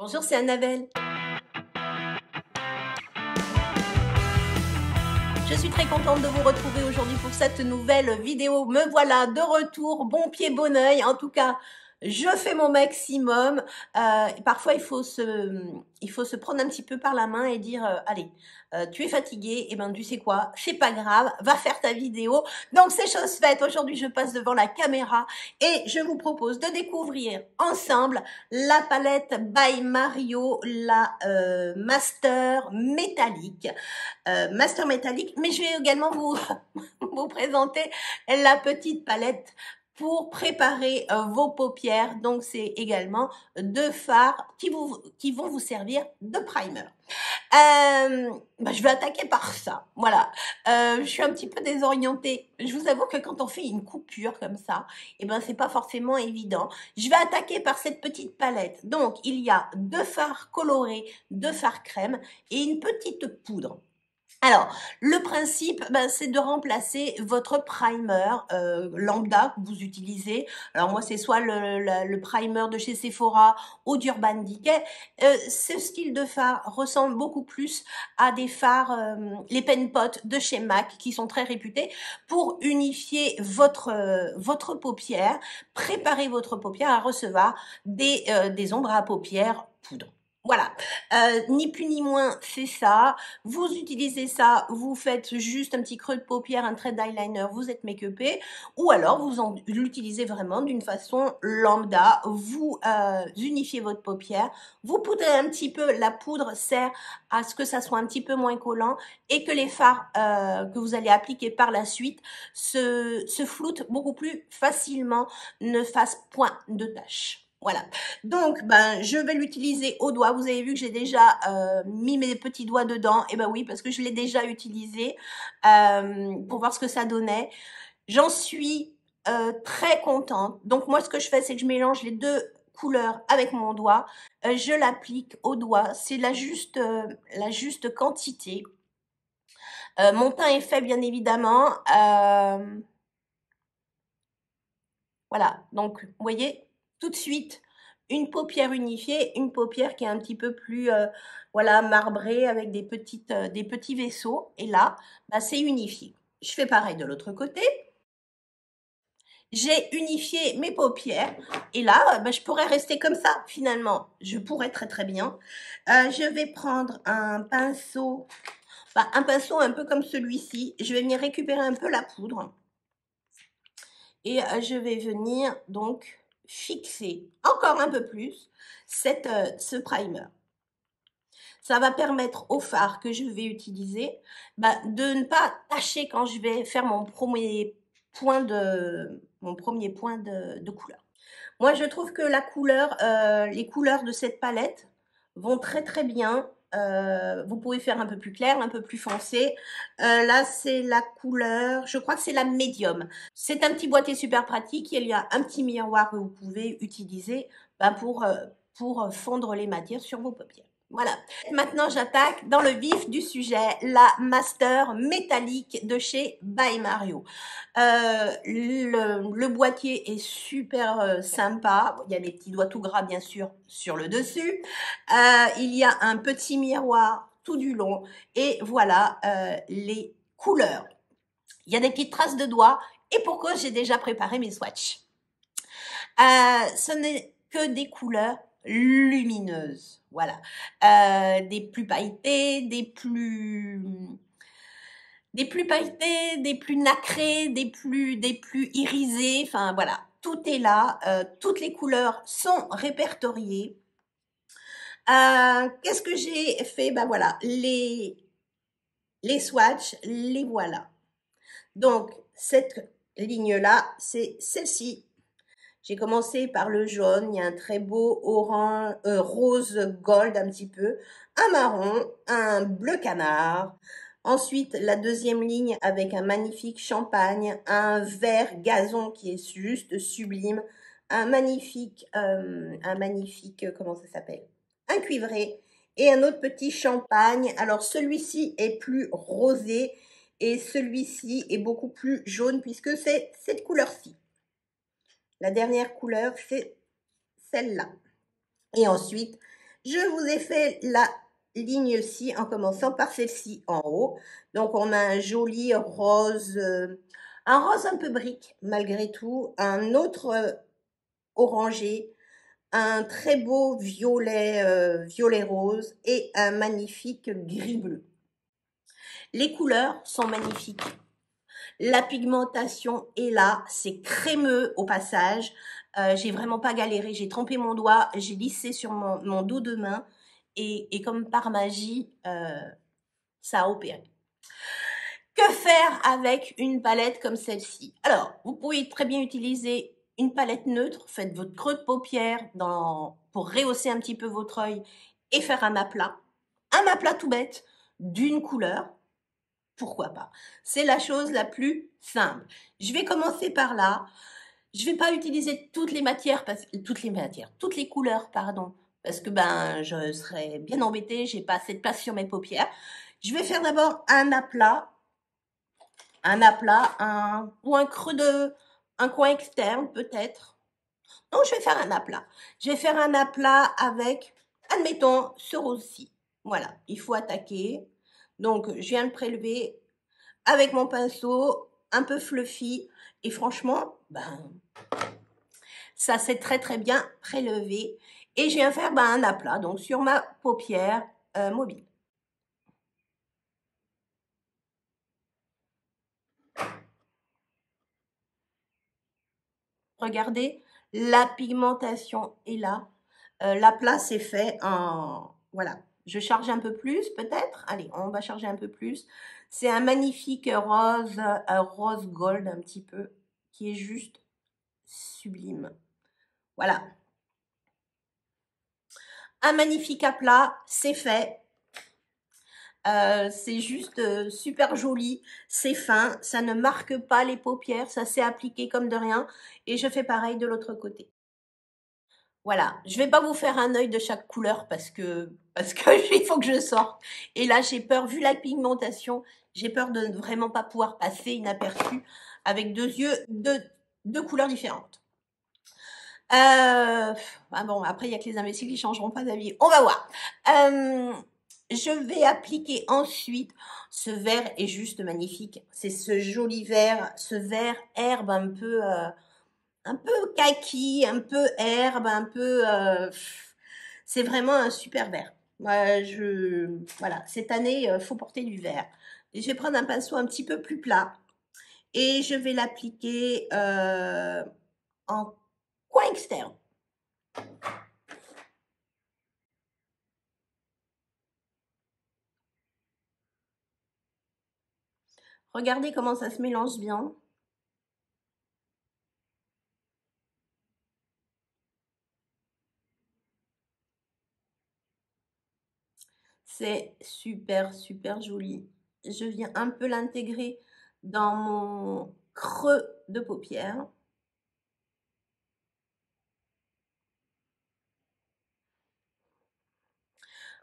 Bonjour, c'est Annabelle. Je suis très contente de vous retrouver aujourd'hui pour cette nouvelle vidéo. Me voilà de retour, bon pied, bon oeil. En tout cas, je fais mon maximum. Parfois, il faut se prendre un petit peu par la main et dire, allez, tu es fatigué, et ben tu sais quoi, c'est pas grave, va faire ta vidéo. Donc c'est chose faite. Aujourd'hui, je passe devant la caméra et je vous propose de découvrir ensemble la palette by Mario, la Master métallique. Master métallique, mais je vais également vous présenter la petite palette pour préparer vos paupières. Donc, c'est également deux fards qui vont vous servir de primer. Je vais attaquer par ça. Voilà. Je suis un petit peu désorientée. Je vous avoue que quand on fait une coupure comme ça, c'est pas forcément évident. Je vais attaquer par cette petite palette. Donc, il y a deux fards colorés, deux fards crème et une petite poudre. Alors, le principe, c'est de remplacer votre primer lambda que vous utilisez. Alors moi, c'est soit le primer de chez Sephora ou d'Urban Decay. Ce style de fard ressemble beaucoup plus à des fards, les pen pot de chez MAC, qui sont très réputés pour unifier votre paupière, préparer votre paupière à recevoir des ombres à paupières poudre. Voilà, ni plus ni moins, c'est ça. Vous utilisez ça, vous faites juste un petit creux de paupière, un trait d'eyeliner, vous êtes make-upé, ou alors vous l'utilisez vraiment d'une façon lambda. Vous unifiez votre paupière, vous poudrez un petit peu. La poudre sert à ce que ça soit un petit peu moins collant et que les fards que vous allez appliquer par la suite se floutent beaucoup plus facilement, ne fassent point de taches. Voilà, donc je vais l'utiliser au doigt. Vous avez vu que j'ai déjà mis mes petits doigts dedans. Et oui, parce que je l'ai déjà utilisé pour voir ce que ça donnait. J'en suis très contente. Donc moi, ce que je fais, c'est que je mélange les deux couleurs avec mon doigt. Je l'applique au doigt. C'est la juste quantité. Mon teint est fait, bien évidemment. Voilà, donc vous voyez, tout de suite, une paupière unifiée, une paupière qui est un petit peu plus voilà, marbrée avec des petits vaisseaux. Et là, c'est unifié. Je fais pareil de l'autre côté. J'ai unifié mes paupières et là, je pourrais rester comme ça finalement. Je pourrais très très bien. Je vais prendre un pinceau un peu comme celui-ci. Je vais venir récupérer un peu la poudre. Et je vais venir donc fixer encore un peu plus ce primer. Ça va permettre au fard que je vais utiliser de ne pas tacher quand je vais faire mon premier point de couleur. Moi, je trouve que les couleurs de cette palette vont très très bien. Vous pouvez faire un peu plus clair, un peu plus foncé. Là, c'est la couleur, je crois que c'est la médium. C'est un petit boîtier super pratique. Il y a un petit miroir que vous pouvez utiliser pour fondre les matières sur vos paupières. Voilà. Maintenant, j'attaque dans le vif du sujet, la Master métallique de chez By Mario. Le boîtier est super sympa. Il y a les petits doigts tout gras, bien sûr, sur le dessus. Il y a un petit miroir tout du long. Et voilà les couleurs. Il y a des petites traces de doigts. Et pourquoi j'ai déjà préparé mes swatchs. Ce n'est que des couleurs lumineuses. Voilà. Des plus pailletées, des plus pailletés, des plus nacrés, des plus irisés. Enfin, voilà. Tout est là. Toutes les couleurs sont répertoriées. Qu'est-ce que j'ai fait? Voilà. Les swatchs, les voilà. Donc, cette ligne-là, c'est celle-ci. J'ai commencé par le jaune, il y a un très beau orange, rose gold un petit peu, un marron, un bleu canard. Ensuite, la deuxième ligne avec un magnifique champagne, un vert gazon qui est juste sublime, un magnifique, comment ça s'appelle? Un cuivré et un autre petit champagne. Alors, celui-ci est plus rosé et celui-ci est beaucoup plus jaune puisque c'est cette couleur-ci. La dernière couleur, c'est celle-là. Et ensuite, Je vous ai fait la ligne-ci en commençant par celle-ci en haut. Donc, on a un joli rose, un rose un peu brique malgré tout, un autre orangé, un très beau violet, violet rose et un magnifique gris bleu. Les couleurs sont magnifiques. La pigmentation est là, c'est crémeux au passage. J'ai vraiment pas galéré, j'ai trempé mon doigt, j'ai lissé sur mon dos de main et comme par magie, ça a opéré. Que faire avec une palette comme celle-ci? Alors, vous pouvez très bien utiliser une palette neutre, faites votre creux de paupière pour rehausser un petit peu votre œil et faire un aplat. Un aplat tout bête d'une couleur, pourquoi pas? C'est la chose la plus simple. Je vais commencer par là. Je vais pas utiliser toutes les matières, toutes les couleurs, pardon, parce que ben je serais bien embêtée, j'ai pas assez de place sur mes paupières. Je vais faire d'abord ou un creux un coin externe peut-être. Non, je vais faire un aplat. Je vais faire un aplat avec, admettons, ce rose-ci. Voilà, il faut attaquer. Donc, je viens le prélever avec mon pinceau, un peu fluffy. Et franchement, ben, ça s'est très très bien prélevé. Et je viens faire ben, un aplat, donc sur ma paupière mobile. Regardez, la pigmentation est là. L'aplat c'est fait en... Voilà, je charge un peu plus peut-être. Allez, on va charger un peu plus. C'est un magnifique rose, un rose gold un petit peu, qui est juste sublime. Voilà. Un magnifique aplat, c'est fait. C'est juste super joli, c'est fin, ça ne marque pas les paupières, ça s'est appliqué comme de rien. Et je fais pareil de l'autre côté. Voilà, je vais pas vous faire un œil de chaque couleur parce que il faut que je sorte. Et là, j'ai peur, vu la pigmentation, j'ai peur de ne vraiment pas pouvoir passer inaperçu avec deux yeux, deux couleurs différentes. Ah bon, après, il y a que les imbéciles qui changeront pas d'avis. On va voir. Je vais appliquer ensuite, ce vert est juste magnifique. C'est ce joli vert, ce vert herbe un peu kaki, un peu herbe, un peu, c'est vraiment un super vert. Moi, voilà, cette année, faut porter du vert. Et je vais prendre un pinceau un petit peu plus plat et je vais l'appliquer en coin externe. Regardez comment ça se mélange bien. C'est super, super joli. Je viens un peu l'intégrer dans mon creux de paupière.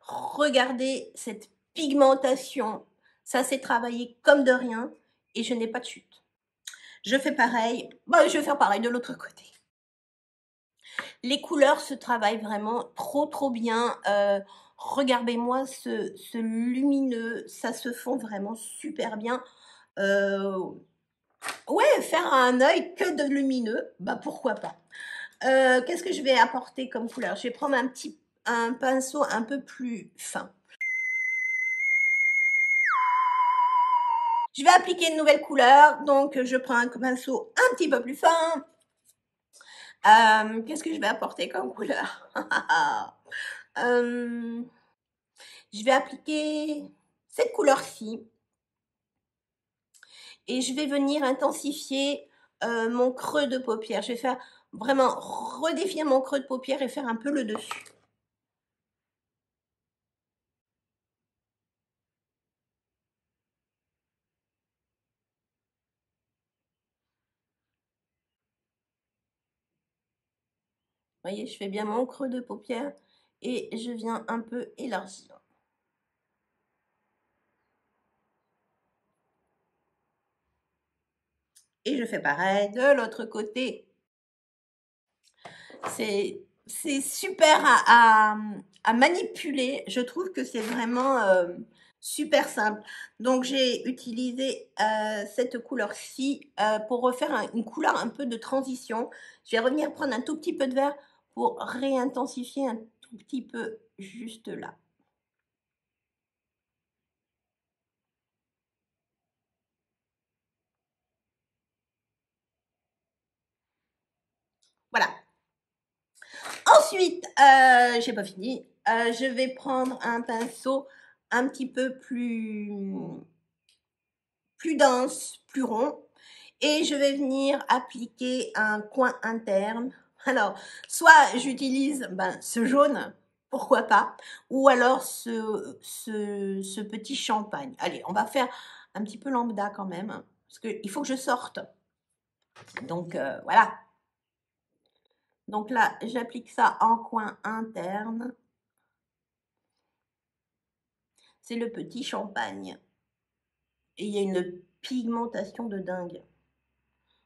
Regardez cette pigmentation. Ça s'est travaillé comme de rien et je n'ai pas de chute. Je fais pareil. Bon, je vais faire pareil de l'autre côté. Les couleurs se travaillent vraiment trop, trop bien. Regardez-moi ce lumineux. Ça se fond vraiment super bien. Ouais, faire un œil que de lumineux, bah pourquoi pas. Qu'est-ce que je vais apporter comme couleur? Je vais prendre un pinceau un peu plus fin. Je vais appliquer une nouvelle couleur, donc je prends un pinceau un petit peu plus fin. Qu'est-ce que je vais apporter comme couleur? Je vais appliquer cette couleur-ci et je vais venir intensifier mon creux de paupière. Je vais faire vraiment redéfinir mon creux de paupière et faire un peu le dessus. Vous voyez, je fais bien mon creux de paupière et je viens un peu élargir. Et je fais pareil de l'autre côté. C'est c'est super à manipuler. Je trouve que c'est vraiment super simple. Donc, j'ai utilisé cette couleur-ci pour refaire une couleur un peu de transition. Je vais revenir prendre un tout petit peu de vert pour réintensifier un tout petit peu juste là. Voilà. Ensuite, j'ai pas fini. Je vais prendre un pinceau un petit peu plus dense, plus rond. Et je vais venir appliquer un coin interne. Alors, soit j'utilise ce jaune, pourquoi pas, ou alors ce petit champagne. Allez, on va faire un petit peu lambda quand même, parce qu'il faut que je sorte. Donc, voilà. Donc là, j'applique ça en coin interne. C'est le petit champagne. Et il y a une pigmentation de dingue.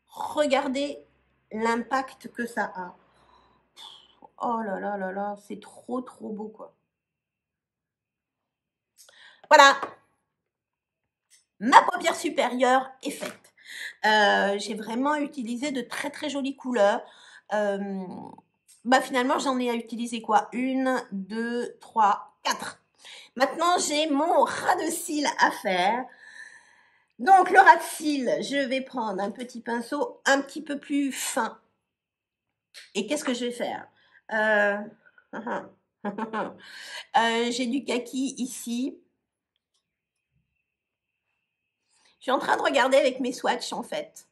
Regardez l'impact que ça a. Oh là là là là, c'est trop trop beau quoi. Voilà, ma paupière supérieure est faite. J'ai vraiment utilisé de très très jolies couleurs. Finalement, j'en ai à utiliser quoi? 1, 2, 3, 4. Maintenant, j'ai mon ras de cils à faire. Donc, le ras de cils, je vais prendre un petit pinceau un petit peu plus fin. Et qu'est-ce que je vais faire? J'ai du kaki ici. Je suis en train de regarder avec mes swatchs en fait.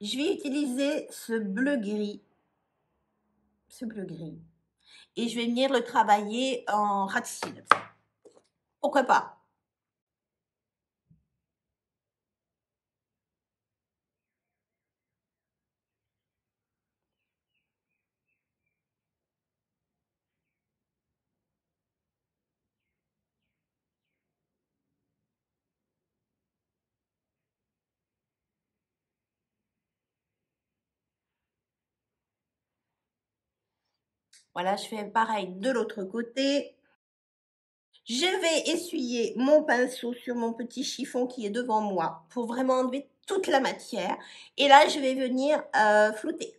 Je vais utiliser ce bleu gris. Ce bleu gris. Et je vais venir le travailler en ras de cils. Pourquoi pas? Voilà, je fais pareil de l'autre côté. Je vais essuyer mon pinceau sur mon petit chiffon qui est devant moi pour vraiment enlever toute la matière. Et là, je vais venir flouter.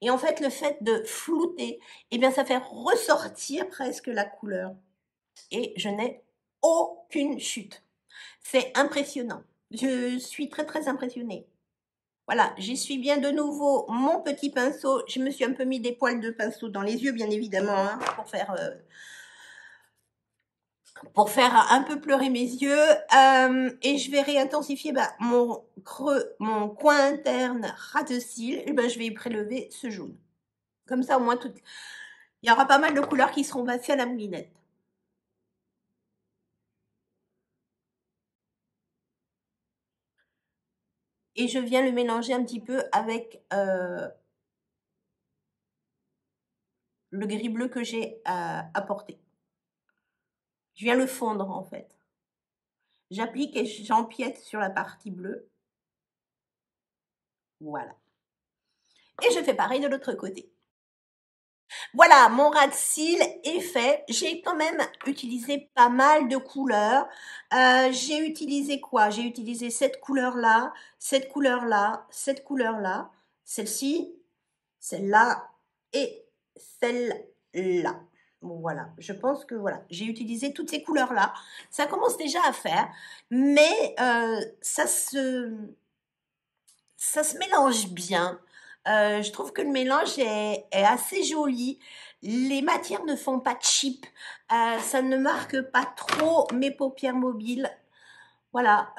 Et en fait, le fait de flouter, eh bien, ça fait ressortir presque la couleur. Et je n'ai aucune chute. C'est impressionnant. Je suis très, très impressionnée. Voilà, j'essuie bien de nouveau mon petit pinceau. Je me suis un peu mis des poils de pinceau dans les yeux, bien évidemment, hein, pour faire un peu pleurer mes yeux. Et je vais réintensifier mon creux, mon coin interne ras de cils. Et je vais y prélever ce jaune. Comme ça, au moins, il y aura pas mal de couleurs qui seront passées à la moulinette. Et je viens le mélanger un petit peu avec le gris bleu que j'ai apporté. Je viens le fondre en fait. J'applique et j'empiète sur la partie bleue. Voilà. Et je fais pareil de l'autre côté. Voilà, mon ras de cils est fait. J'ai quand même utilisé pas mal de couleurs. J'ai utilisé quoi? J'ai utilisé cette couleur-là, cette couleur-là, cette couleur-là, celle-ci, celle-là et celle-là. Voilà, je pense que voilà, j'ai utilisé toutes ces couleurs-là. Ça commence déjà à faire, mais ça se mélange bien. Je trouve que le mélange est assez joli. Les matières ne font pas cheap. Ça ne marque pas trop mes paupières mobiles. Voilà,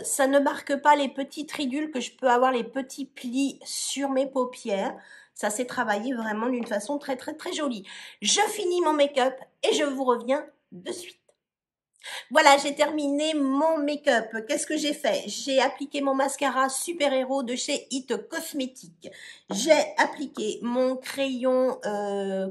ça ne marque pas les petites ridules que je peux avoir, les petits plis sur mes paupières. Ça s'est travaillé vraiment d'une façon très très très jolie. Je finis mon make-up et je vous reviens de suite. Voilà, j'ai terminé mon make-up. Qu'est-ce que j'ai fait? J'ai appliqué mon mascara Super Héros de chez It Cosmetics. J'ai appliqué mon crayon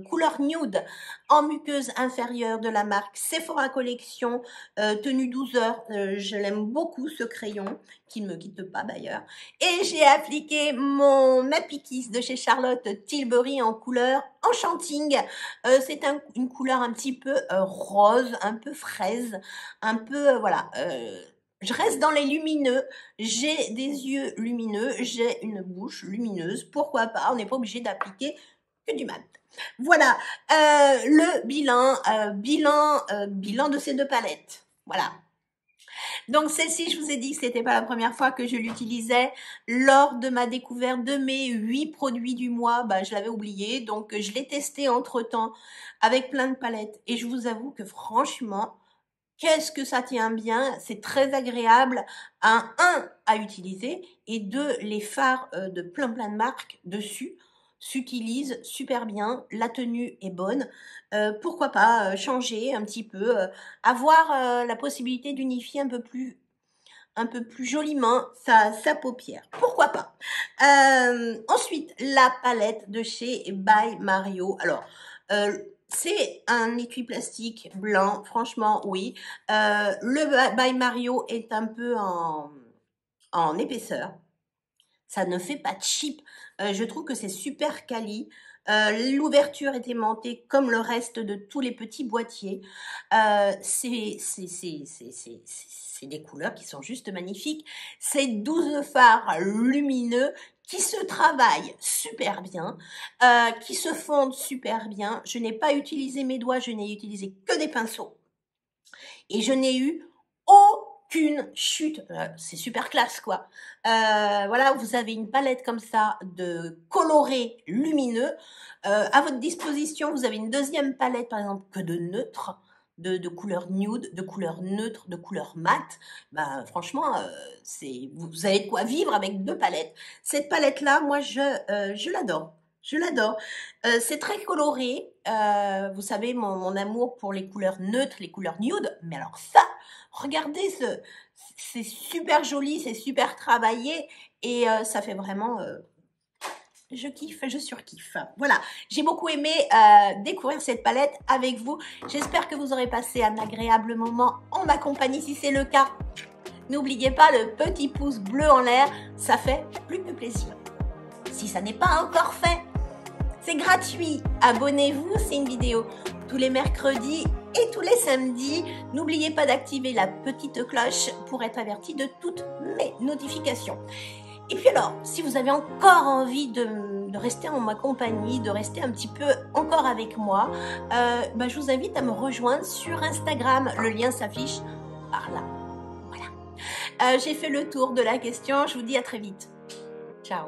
couleur nude en muqueuse inférieure de la marque Sephora Collection, tenue 12 heures. Je l'aime beaucoup ce crayon, qui ne me quitte pas d'ailleurs. Et j'ai appliqué mon Nappy Kiss de chez Charlotte Tilbury en couleur Enchanting. C'est une couleur un petit peu rose, un peu fraise, un peu, voilà, je reste dans les lumineux, j'ai des yeux lumineux, j'ai une bouche lumineuse, pourquoi pas, on n'est pas obligé d'appliquer que du mat. Voilà, le bilan de ces deux palettes, voilà. Donc celle-ci, je vous ai dit que c'était pas la première fois que je l'utilisais. Lors de ma découverte de mes 8 produits du mois, bah, je l'avais oublié. Donc je l'ai testé entre-temps avec plein de palettes. Et je vous avoue que franchement, qu'est-ce que ça tient bien, c'est très agréable, un à utiliser, et deux, les fards de plein de marques dessus s'utilisent super bien, la tenue est bonne, pourquoi pas changer un petit peu, avoir la possibilité d'unifier un peu plus joliment sa paupière. Pourquoi pas. Ensuite, la palette de chez By Mario. Alors, c'est un étui plastique blanc, franchement, oui. Le By Mario est un peu en épaisseur. Ça ne fait pas cheap. Je trouve que c'est super quali. L'ouverture est aimantée comme le reste de tous les petits boîtiers. C'est des couleurs qui sont juste magnifiques. C'est 12 fards lumineux qui se travaillent super bien, qui se fondent super bien. Je n'ai pas utilisé mes doigts, je n'ai utilisé que des pinceaux. Et je n'ai eu aucune chute. C'est super classe, quoi. Voilà, vous avez une palette comme ça de colorés lumineux. À votre disposition, vous avez une deuxième palette, par exemple, que de neutres, de couleurs nude, de couleurs neutres, de couleurs mat. Ben, franchement, vous avez de quoi vivre avec deux palettes. Cette palette-là, moi, je l'adore. Je l'adore. C'est très coloré. Vous savez, mon amour pour les couleurs neutres, les couleurs nude. Mais alors ça, regardez, c'est super joli, c'est super travaillé. Et ça fait vraiment... je kiffe, je surkiffe. Voilà, j'ai beaucoup aimé découvrir cette palette avec vous. J'espère que vous aurez passé un agréable moment en ma compagnie. Si c'est le cas, n'oubliez pas le petit pouce bleu en l'air. Ça fait plus que plaisir. Si ça n'est pas encore fait, c'est gratuit. Abonnez-vous, c'est une vidéo tous les mercredis et tous les samedis. N'oubliez pas d'activer la petite cloche pour être averti de toutes mes notifications. Et puis alors, si vous avez encore envie de rester en ma compagnie, de rester un petit peu encore avec moi, je vous invite à me rejoindre sur Instagram. Le lien s'affiche par là. Voilà. J'ai fait le tour de la question. Je vous dis à très vite. Ciao.